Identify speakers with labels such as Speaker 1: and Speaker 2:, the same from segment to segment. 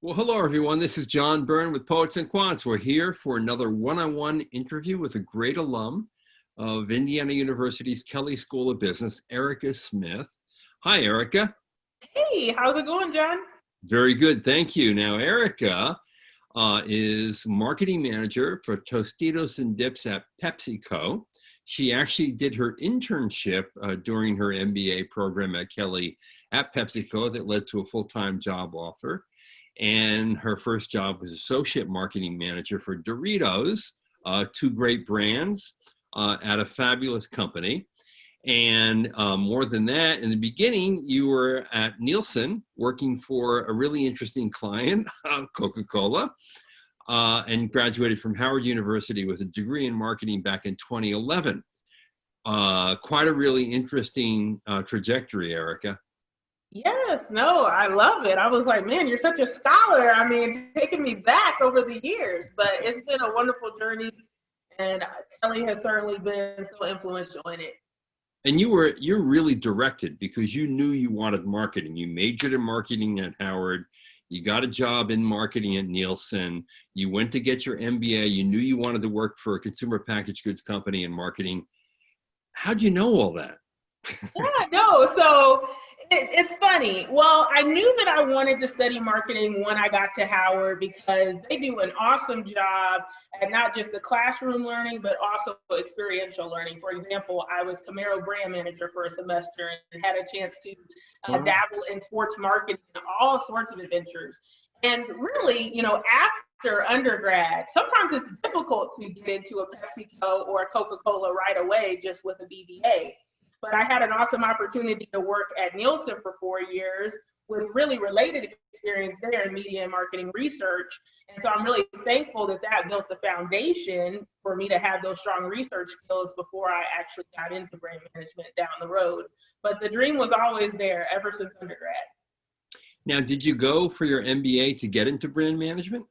Speaker 1: Well, hello, everyone. This is John Byrne with Poets and Quants. We're here for another one-on-one interview with a great alum of Indiana University's Kelley School of Business, Erica Smith. Hi, Erica.
Speaker 2: Hey, how's it going, John?
Speaker 1: Very good. Thank you. Now, Erica is marketing manager for Tostitos and Dips at PepsiCo. She actually did her internship during her MBA program at Kelley at PepsiCo that led to a full-time job offer. And her first job was associate marketing manager for Doritos, two great brands at a fabulous company. And more than that, in the beginning, you were at Nielsen working for a really interesting client, Coca-Cola, and graduated from Howard University with a degree in marketing back in 2011. Quite a really interesting trajectory, Erica.
Speaker 2: Yes, no, I love it. I was like, man, you're such a scholar. I mean, taking me back over the years, but it's been a wonderful journey, and Kelley has certainly been so influential in it.
Speaker 1: And you're really directed because you knew you wanted marketing. You majored in marketing at Howard. You got a job in marketing at Nielsen. You went to get your MBA. You knew you wanted to work for a consumer packaged goods company in marketing. How'd you know all that?
Speaker 2: Yeah, no, so it's funny. Well, I knew that I wanted to study marketing when I got to Howard because they do an awesome job at not just the classroom learning, but also experiential learning. For example, I was Camaro brand manager for a semester and had a chance to dabble in sports marketing and all sorts of adventures. And really, after undergrad, sometimes it's difficult to get into a PepsiCo or a Coca-Cola right away just with a BBA. But I had an awesome opportunity to work at Nielsen for 4 years with really related experience there in media and marketing research. And so I'm really thankful that that built the foundation for me to have those strong research skills before I actually got into brand management down the road. But the dream was always there ever since undergrad.
Speaker 1: Now, did you go for your MBA to get into brand management?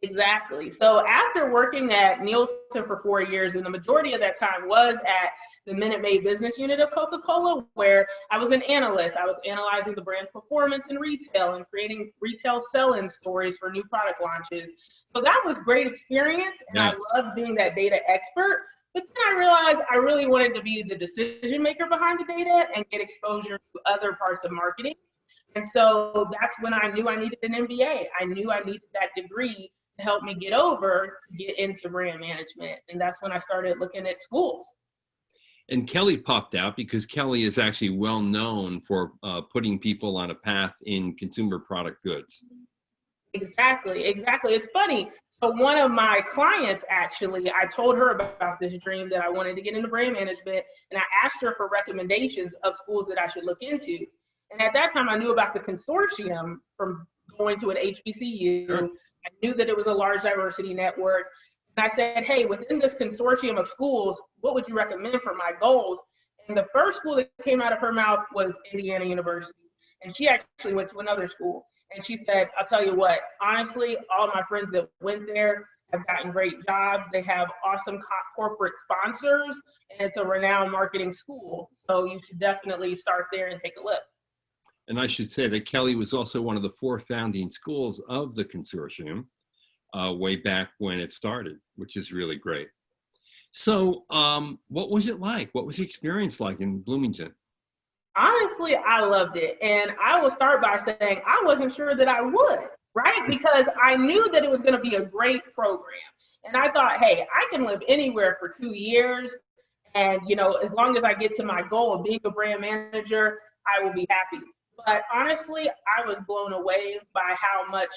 Speaker 2: Exactly. So after working at Nielsen for 4 years, and the majority of that time was at the Minute Maid business unit of Coca-Cola, where I was an analyst. I was analyzing the brand's performance in retail and creating retail sell-in stories for new product launches. So that was great experience, and I loved being that data expert. But then I realized I really wanted to be the decision maker behind the data and get exposure to other parts of marketing. And so that's when I knew I needed an MBA. I knew I needed that degree to help me get into brand management. And that's when I started looking at schools.
Speaker 1: And Kelley popped out because Kelley is actually well known for putting people on a path in consumer product goods.
Speaker 2: Exactly. It's funny. So one of my clients, actually, I told her about this dream that I wanted to get into brand management, and I asked her for recommendations of schools that I should look into. And at that time, I knew about the consortium from going to an HBCU. Sure. I knew that it was a large diversity network. And I said, hey, within this consortium of schools, what would you recommend for my goals? And the first school that came out of her mouth was Indiana University. And she actually went to another school. And she said, I'll tell you what, honestly, all my friends that went there have gotten great jobs. They have awesome corporate sponsors, and it's a renowned marketing school. So you should definitely start there and take a look.
Speaker 1: And I should say that Kelley was also one of the 4 founding schools of the consortium way back when it started, which is really great. So what was it like? What was the experience like in Bloomington?
Speaker 2: Honestly, I loved it. And I will start by saying I wasn't sure that I would, right? Because I knew that it was going to be a great program. And I thought, hey, I can live anywhere for 2 years. And, as long as I get to my goal of being a brand manager, I will be happy. But honestly, I was blown away by how much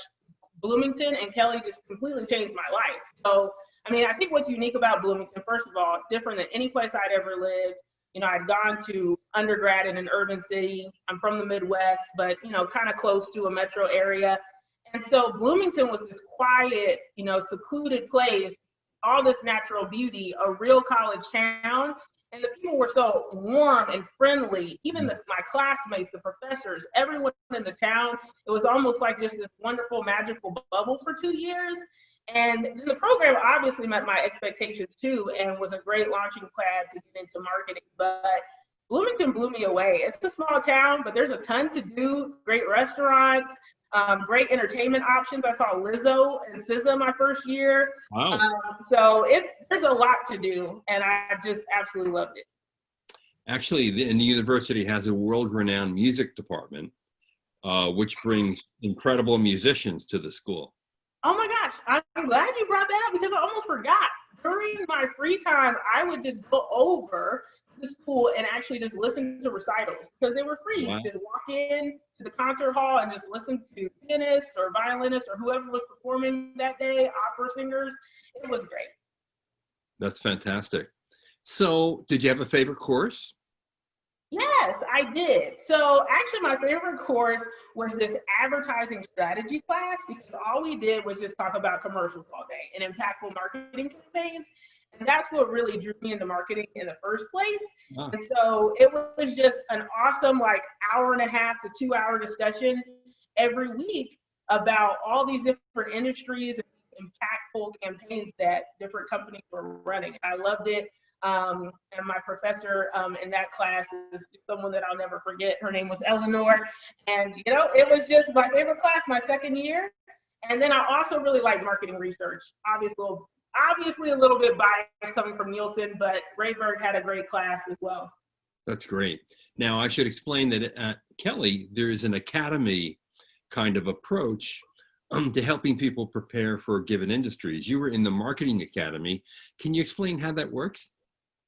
Speaker 2: Bloomington and Kelley just completely changed my life. So, I think what's unique about Bloomington, first of all, different than any place I'd ever lived. I'd gone to undergrad in an urban city. I'm from the Midwest, but, kind of close to a metro area. And so Bloomington was this quiet, secluded place, all this natural beauty, a real college town. And the people were so warm and friendly, even my classmates, the professors, everyone in the town. It was almost like just this wonderful, magical bubble for 2 years. And the program obviously met my expectations too, and was a great launching pad to get into marketing. But Bloomington blew me away. It's a small town, but there's a ton to do. Great restaurants, great entertainment options. I saw Lizzo and SZA my first year.
Speaker 1: Wow.
Speaker 2: So there's a lot to do, and I just absolutely loved it.
Speaker 1: Actually, the university has a world-renowned music department, which brings incredible musicians to the school.
Speaker 2: Oh my gosh, I'm glad you brought that up because I almost forgot. During my free time, I would just go over to the school and actually just listen to recitals because they were free.
Speaker 1: Wow.
Speaker 2: You just walk in to the concert hall and just listen to pianists or violinists or whoever was performing that day, opera singers. It was great.
Speaker 1: That's fantastic. So, did you have a favorite course?
Speaker 2: Yes, I did. So actually my favorite course was this advertising strategy class because all we did was just talk about commercials all day and impactful marketing campaigns. And that's what really drew me into marketing in the first place.
Speaker 1: Ah,
Speaker 2: And so it was just an awesome like hour and a half to 2 hour discussion every week about all these different industries and impactful campaigns that different companies were running. I loved it. And my professor in that class is someone that I'll never forget. Her name was Eleanor. And, it was just my favorite class my second year. And then I also really like marketing research. Obviously a little bit biased coming from Nielsen, but Rayburg had a great class as well.
Speaker 1: that's great. Now, I should explain that at Kelley, there is an academy kind of approach to helping people prepare for given industries. You were in the marketing academy. Can you explain how that works?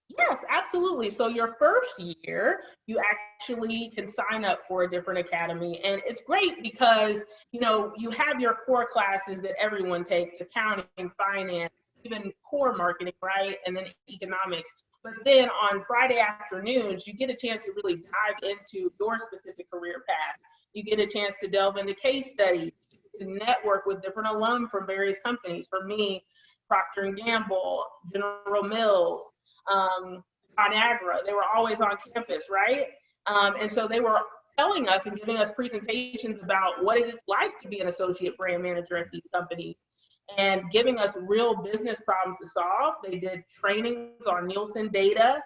Speaker 2: Yes, absolutely. So your first year, you actually can sign up for a different academy. And it's great because, you have your core classes that everyone takes, accounting, finance, even core marketing, right? And then economics. But then on Friday afternoons, you get a chance to really dive into your specific career path. You get a chance to delve into case studies, to network with different alum from various companies. For me, Procter and Gamble, General Mills, ConAgra, they were always on campus, right? And so they were telling us and giving us presentations about what it is like to be an associate brand manager at these companies and giving us real business problems to solve. They did trainings on Nielsen data,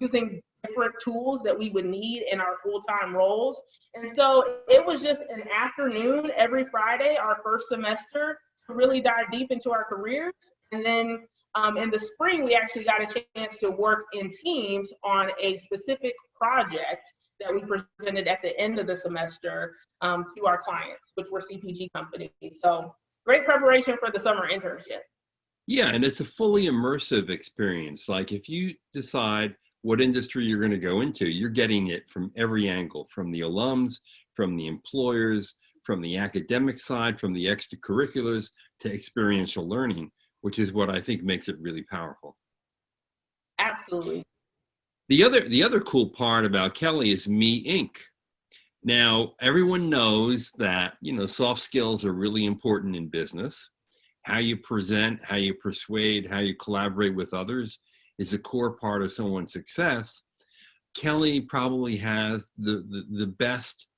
Speaker 2: using different tools that we would need in our full-time roles. And so it was just an afternoon every Friday, our first semester, to really dive deep into our careers. And then in the spring, we actually got a chance to work in teams on a specific project that we presented at the end of the semester to our clients, which were CPG companies. So great preparation for the summer internship.
Speaker 1: Yeah, and it's a fully immersive experience. Like if you decide what industry you're going to go into, you're getting it from every angle, from the alums, from the employers, from the academic side, from the extracurriculars to experiential learning, which is what I think makes it really powerful.
Speaker 2: Absolutely.
Speaker 1: The other cool part about Kelley is Me Inc. Now, everyone knows that, soft skills are really important in business. How you present, how you persuade, how you collaborate with others is a core part of someone's success. Kelley probably has the best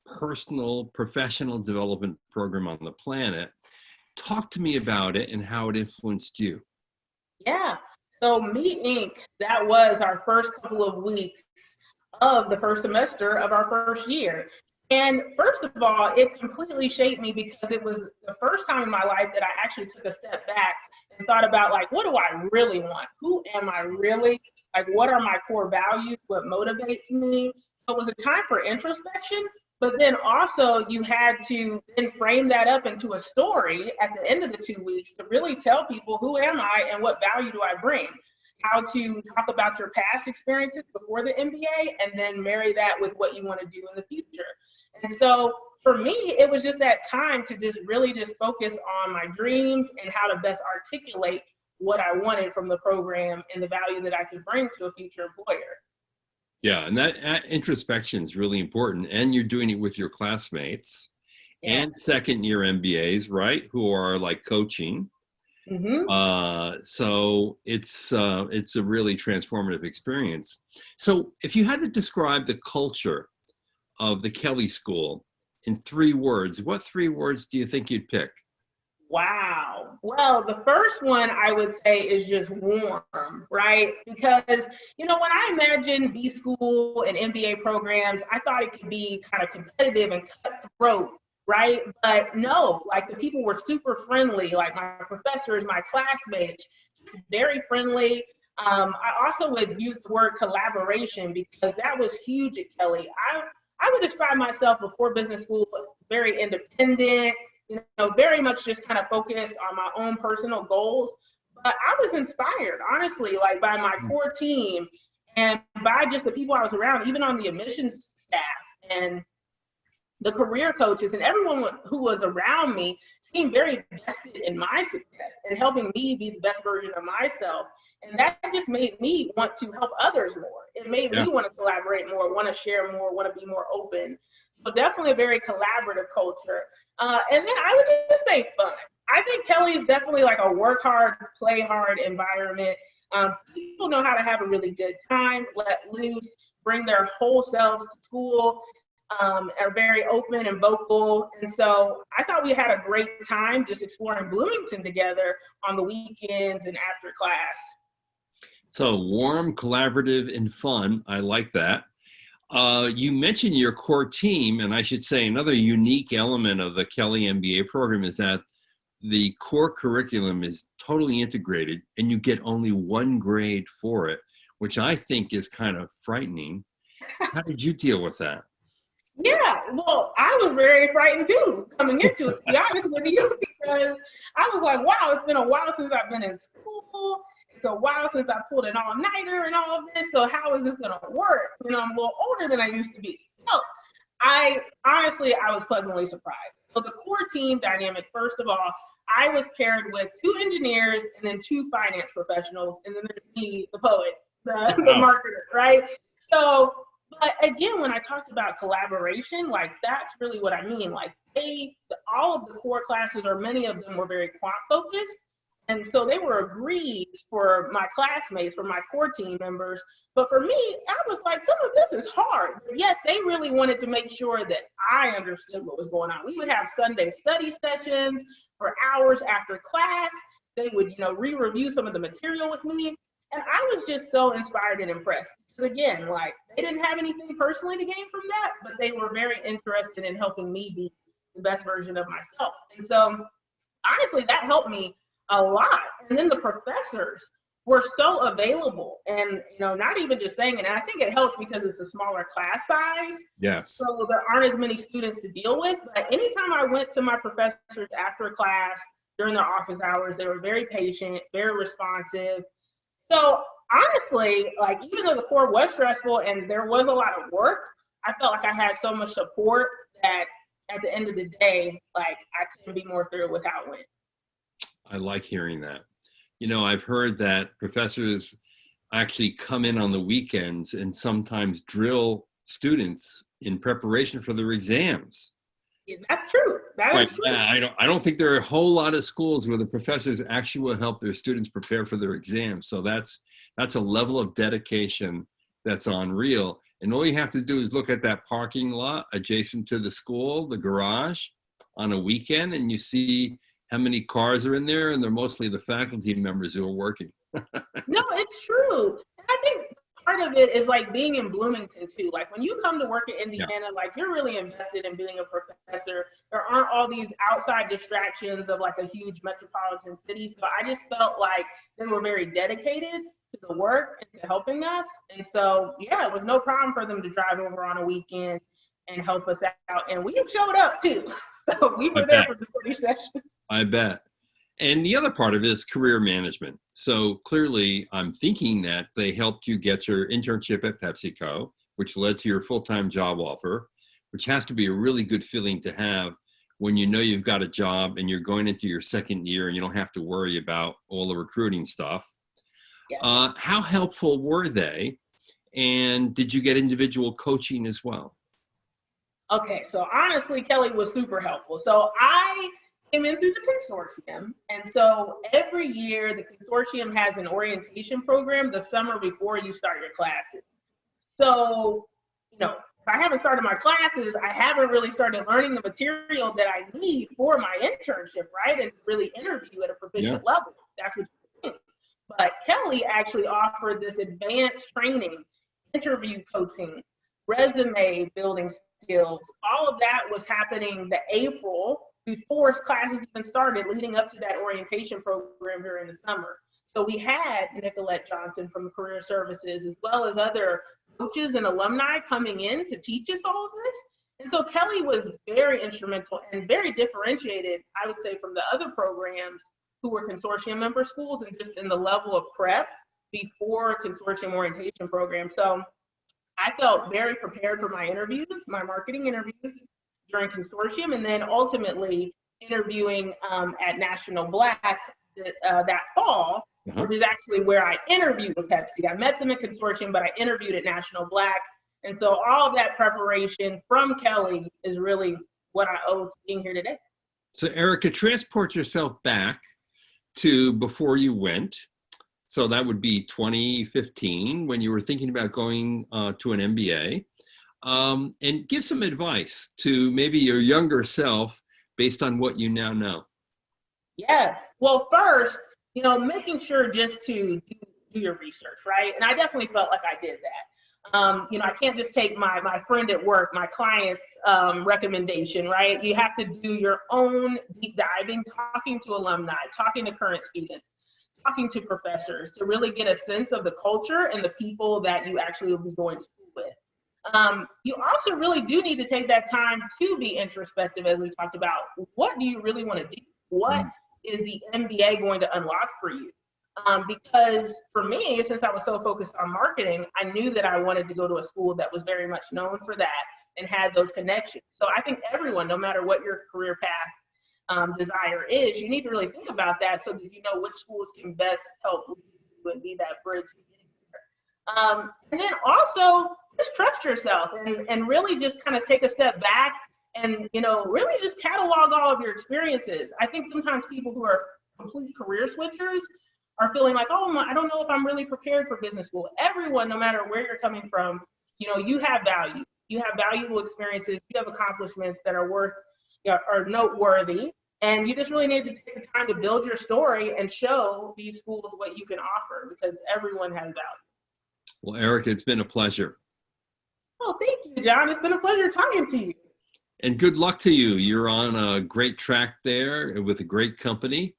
Speaker 1: personal, professional development program on the planet. Talk to me about it and how it influenced you.
Speaker 2: Yeah. So Me Inc., that was our first couple of weeks of the first semester of our first year. And first of all, it completely shaped me because it was the first time in my life that I actually took a step back and thought about, like, what do I really want? Who am I really? Like, what are my core values? What motivates me? So it was a time for introspection, but then also you had to then frame that up into a story at the end of the 2 weeks to really tell people, who am I and what value do I bring? How to talk about your past experiences before the MBA and then marry that with what you want to do in the future. And so for me, it was just that time to just really just focus on my dreams and how to best articulate what I wanted from the program and the value that I could bring to a future employer.
Speaker 1: Yeah, and that introspection is really important. And you're doing it with your classmates
Speaker 2: Yeah.
Speaker 1: and second year MBAs, right? Who are like coaching. So it's a really transformative experience. So if you had to describe the culture of the Kelley School in 3 words, what 3 words do you think you'd pick?
Speaker 2: Wow. Well, the first one I would say is just warm, right? Because, when I imagine B school and MBA programs, I thought it could be kind of competitive and cutthroat, right? But no, like the people were super friendly, like my professors, my classmates, just very friendly. I also would use the word collaboration because that was huge at Kelley. I would describe myself before business school as very independent, very much just kind of focused on my own personal goals. But I was inspired, honestly, like by my core team and by just the people I was around, even on the admissions staff and the career coaches and everyone who was around me seemed very invested in my success and helping me be the best version of myself. And that just made me want to help others more. It made me want to collaborate more, want to share more, want to be more open. So definitely a very collaborative culture. And then I would just say fun. I think Kelley is definitely like a work hard, play hard environment. People know how to have a really good time, let loose, bring their whole selves to school, are very open and vocal. And so I thought we had a great time just exploring Bloomington together on the weekends and after class.
Speaker 1: So warm, collaborative, and fun. I like that. You mentioned your core team, and I should say another unique element of the Kelley MBA program is that the core curriculum is totally integrated and you get only one grade for it, which I think is kind of frightening. How did you deal with that?
Speaker 2: Yeah, well, I was very frightened too coming into it, to be honest with you, because I was like, wow, it's been a while since I've been in school. It's a while since I pulled an all-nighter and all of this. So how is this going to work? I'm a little older than I used to be. So I was pleasantly surprised. So the core team dynamic, first of all, I was paired with 2 engineers and then 2 finance professionals, and then there's me, the poet, the marketer, right? So, but again, when I talked about collaboration, like that's really what I mean. Like all of the core classes, or many of them, were very quant focused. And so they were agreed for my classmates, for my core team members. But for me, I was like, some of this is hard. But yet they really wanted to make sure that I understood what was going on. We would have Sunday study sessions for hours after class. They would, re-review some of the material with me. And I was just so inspired and impressed. Because again, like they didn't have anything personally to gain from that, but they were very interested in helping me be the best version of myself. And so honestly, that helped me a lot. And then the professors were so available and, not even just saying it. And I think it helps because it's a smaller class size.
Speaker 1: Yes.
Speaker 2: So there aren't as many students to deal with. But anytime I went to my professors after class during their office hours, they were very patient, very responsive. So honestly, like even though the core was stressful and there was a lot of work, I felt like I had so much support that at the end of the day, like I couldn't be more thrilled with how it went.
Speaker 1: I like hearing that. I've heard that professors actually come in on the weekends and sometimes drill students in preparation for their exams.
Speaker 2: Yeah, that's true. That is true.
Speaker 1: I don't think there are a whole lot of schools where the professors actually will help their students prepare for their exams. So that's a level of dedication that's unreal. And all you have to do is look at that parking lot adjacent to the school, the garage, on a weekend, and you see how many cars are in there, and they're mostly the faculty members who are working.
Speaker 2: No, it's true. And I think part of it is like being in Bloomington too. Like when you come to work in Indiana, like you're really invested in being a professor. There aren't all these outside distractions of like a huge metropolitan city. So I just felt like they were very dedicated to the work and to helping us. And so, yeah, it was no problem for them to drive over on a weekend and help us out. And we showed up too. So we were there for the study session.
Speaker 1: I bet. And the other part of it is career management. So clearly, I'm thinking that they helped you get your internship at PepsiCo, which led to your full-time job offer, which has to be a really good feeling to have when you know you've got a job and you're going into your second year and you don't have to worry about all the recruiting stuff. Yeah. How helpful were they? And did you get individual coaching as well?
Speaker 2: Okay, so honestly, Kelley was super helpful. So I came in through the consortium. And so every year the consortium has an orientation program the summer before you start your classes. So, I haven't started my classes, I haven't really started learning the material that I need for my internship, right? And really interview at a proficient level. That's what you think. But Kelley actually offered this advanced training, interview coaching, resume building skills. All of that was happening the April before classes even started, leading up to that orientation program during the summer. So we had Nicolette Johnson from Career Services, as well as other coaches and alumni coming in to teach us all of this. And so Kelley was very instrumental and very differentiated, I would say, from the other programs who were consortium member schools, and just in the level of prep before consortium orientation program. So I felt very prepared for my interviews, my marketing interviews during consortium, and then ultimately interviewing at National Black that fall, which is actually where I interviewed with Pepsi. I met them at consortium, but I interviewed at National Black. And so all of that preparation from Kelley is really what I owe to being here today.
Speaker 1: So Erica, transport yourself back to before you went. So that would be 2015 when you were thinking about going to an MBA, and give some advice to maybe your younger self based on what you now know.
Speaker 2: Yes. Well, first, making sure just to do your research, right? And I definitely felt like I did that. I can't just take my friend at work, my client's recommendation, right? You have to do your own deep diving, talking to alumni, talking to current students, talking to professors to really get a sense of the culture and the people that you actually will be going to school with. You also really do need to take that time to be introspective, as we talked about. What do you really want to do? What is the MBA going to unlock for you? Because for me, since I was so focused on marketing, I knew that I wanted to go to a school that was very much known for that and had those connections. So I think everyone, no matter what your career path desire is, you need to really think about that so that you know which schools can best help you and be that bridge. And then also just trust yourself and really just kind of take a step back and really just catalog all of your experiences. I think sometimes people who are complete career switchers are feeling like, oh, I don't know if I'm really prepared for business school. Everyone, no matter where you're coming from, you have value. You have valuable experiences. You have accomplishments that are are noteworthy. And you just really need to take the time to build your story and show these schools what you can offer, because everyone has value.
Speaker 1: Well, Erica, it's been a pleasure.
Speaker 2: Oh, thank you, John. It's been a pleasure talking to you.
Speaker 1: And good luck to you. You're on a great track there with a great company.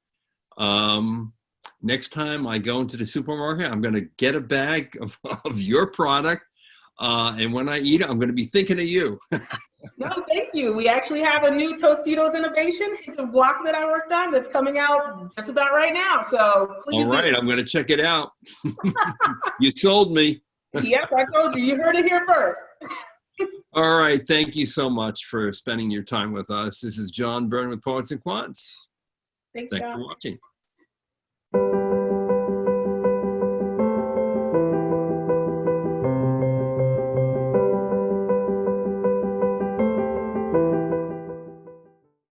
Speaker 1: Next time I go into the supermarket, I'm going to get a bag of your product. And when I eat it, I'm going to be thinking of you.
Speaker 2: No, thank you. We actually have a new Tostitos innovation. It's a block that I worked on that's coming out just about right now. So please.
Speaker 1: All right, I'm going to check it out. You sold me.
Speaker 2: Yes, I told you. You heard it here first.
Speaker 1: All right. Thank you so much for spending your time with us. This is John Byrne with Poets and Quants.
Speaker 2: Thanks,
Speaker 1: Thanks
Speaker 2: John.
Speaker 1: for watching.